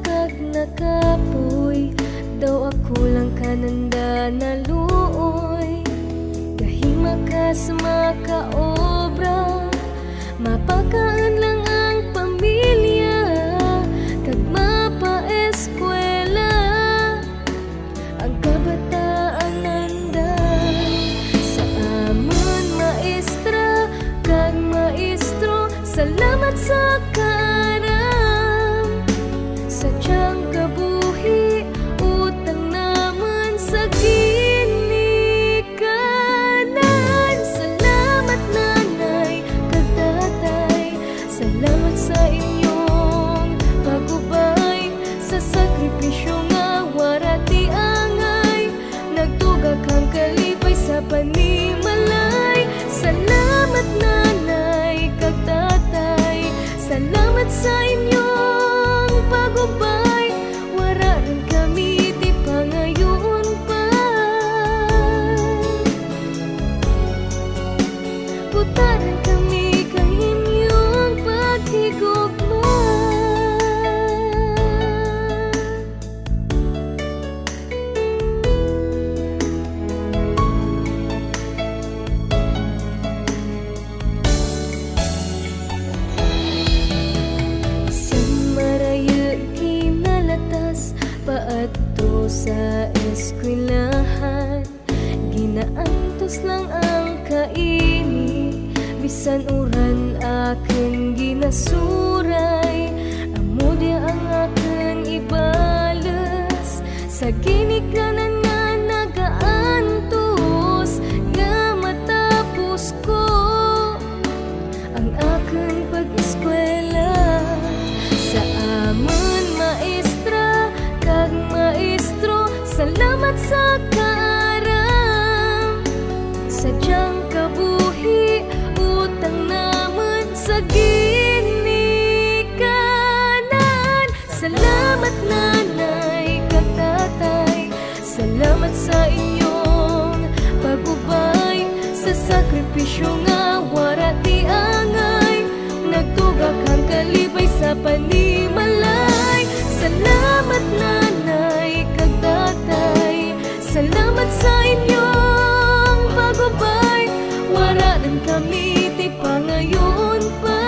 kag nakapoy, daw ako lang kananda naluoy. Gahima ka sa makaobra, mapakaan lang ang pamilya, kag mapaeskwela ang kabataan nanda. Sa amon maestra kag maestro, salamat sa karam. Sa tiyang kabuhi, utang naman sa ginikanan. Salamat nanay kag tatay, salamat sa inyong pagubay. Sa sakripisyo nga warati angay, nagtugak ang kalipay sa panimalay. Salamat nanay kag tatay, salamat sa inyong pagubay. Wara rin kami di pangayon pa, putaran kami kang inyong paghigugma. Paadto sa eskwelahan, ginaantos lang ang kaini, bisan uran akin ginasuray. Amo di ang akin ibalas sa ginikanan nga nagaantos, nga matapos ko ang akin pag-eskwela. Sa amon maestra kag maestro, salamat sa karam. Sa diyang kabuhi, utang naman sa ginikanan. Salamat nanay kag tatay, salamat sa inyong pagubay. Sa sakripisyo nga warati angay, nagtugak ang kalipay sa panimalay. Salamat nanay kag tatay, salamat sa inyong pagubay. Wala rin kami ti pangayon pa,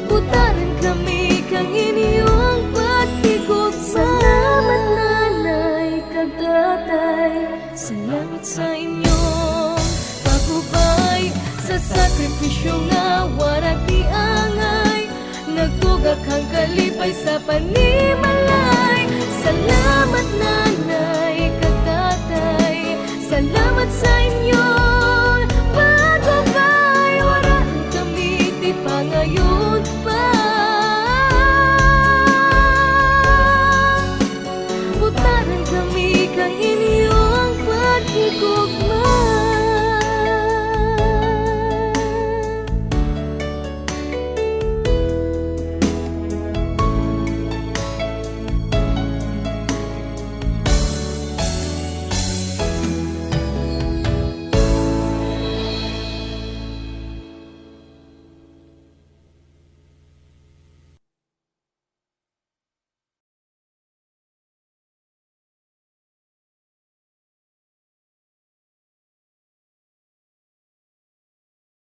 putaran kami kang inyong paghigugma. Salamat nanay kag tatay, salamat sa inyong pagubay. Sa sakripisyo nga warati angay, nagtugak ang kalipay sa